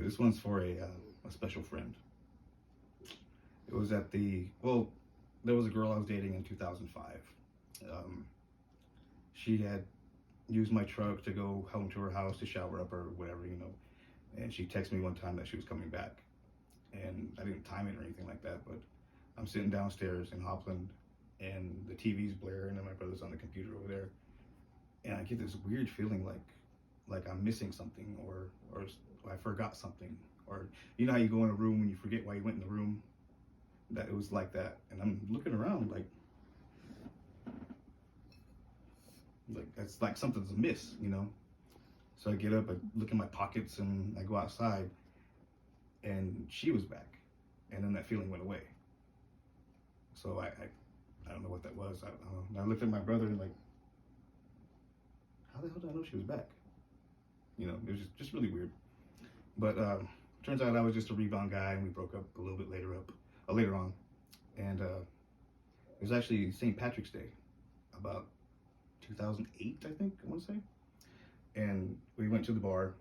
this one's for a special friend. It was at well, there was a girl I was dating in 2005. Um, she had used my truck to go home to her house to shower up or whatever, And she texted me one time that she was coming back. And I didn't time it or anything like that, but I'm sitting downstairs in Hopland and the TV's blaring and my brother's on the computer over there. And I get this weird feeling like I'm missing something or I forgot something. Or you know how you go in a room and you forget why you went in the room? That it was like that. And I'm looking around like it's like something's amiss. So I get up, I look in my pockets, and I go outside, and she was back, and then that feeling went away. So I don't know what that was. I don't know. And I looked at my brother and how the hell did I know she was back? It was just really weird. But turns out I was just a rebound guy, and we broke up a little bit later on, and it was actually St. Patrick's Day, about 2008, I think I want to say. And we went to the bar,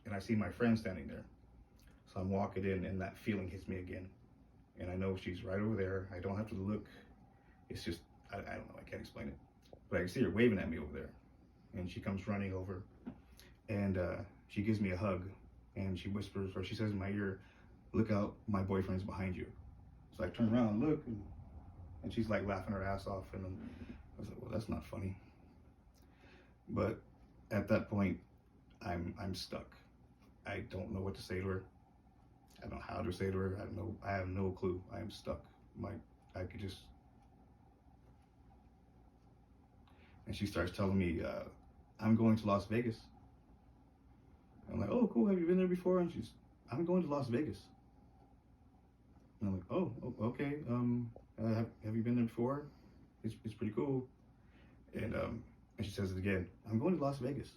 and I see my friend standing there. So I'm walking in, and that feeling hits me again. And I know she's right over there. I don't have to look. It's just, I don't know, I can't explain it. But I can see her waving at me over there. And she comes running over, and she gives me a hug, and she whispers, or she says in my ear, "Look out, my boyfriend's behind you." So I turn around and look, and she's like laughing her ass off. And then I was like, well, that's not funny. But at that point, I'm stuck. I don't know what to say to her. I don't know how to say to her. I have no clue. I am stuck. I could just. And she starts telling me, I'm going to Las Vegas. I'm like, oh, cool. Have you been there before? And I'm going to Las Vegas. And I'm like, oh, okay. Have you been there before? It's pretty cool. And she says it again. I'm going to Las Vegas.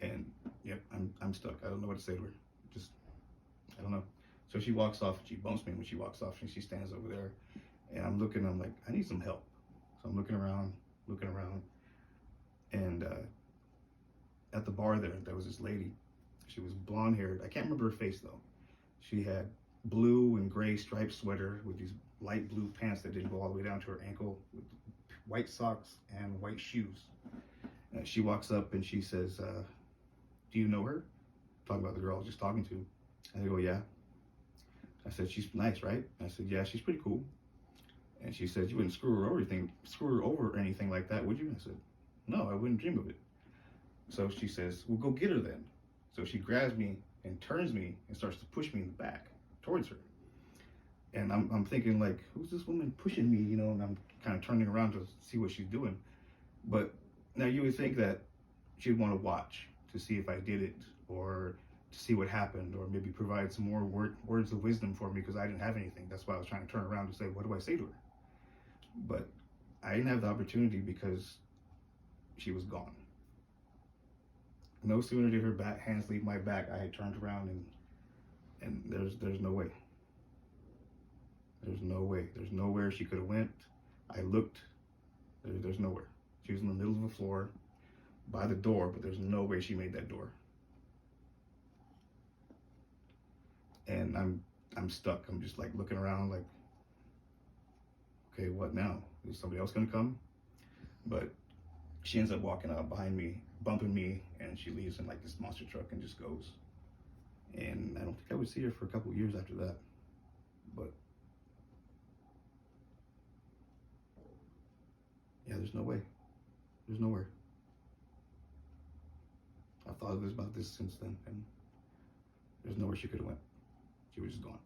And yep, I'm stuck. I don't know what to say to her. I don't know. So she walks off. She bumps me when she walks off, and she stands over there. And I'm looking. I'm like, I need some help. So I'm looking around. And at the bar there was this lady. She was blonde haired. I can't remember her face though. She had blue and gray striped sweater with these light blue pants that didn't go all the way down to her ankle, with white socks and white shoes. She walks up and she says, do you know her? Talking about the girl I was just talking to. I go, yeah. I said, she's nice, right? I said, yeah, she's pretty cool. And she said, you wouldn't screw her over or anything like that, would you? I said, no, I wouldn't dream of it. So she says, well, go get her then. So she grabs me and turns me and starts to push me in the back towards her. And I'm thinking, like, who's this woman pushing me, and I'm kind of turning around to see what she's doing. But now you would think that she'd want to watch to see if I did it, or to see what happened, or maybe provide some more words of wisdom for me, because I didn't have anything. That's why I was trying to turn around to say, what do I say to her? But I didn't have the opportunity because she was gone. No sooner did her hands leave my back, I had turned around and there's no way. There's no way. There's nowhere she could have went. I looked. There's nowhere. She was in the middle of the floor by the door, but there's no way she made that door. And I'm stuck. I'm just like looking around like, okay, what now? Is somebody else gonna come? But she ends up walking out behind me, bumping me, and she leaves in like this monster truck and just goes. And I don't think I would see her for a couple of years after that. But yeah, there's no way. There's nowhere. I've thought about this since then, and there's nowhere she could have went. She was just gone.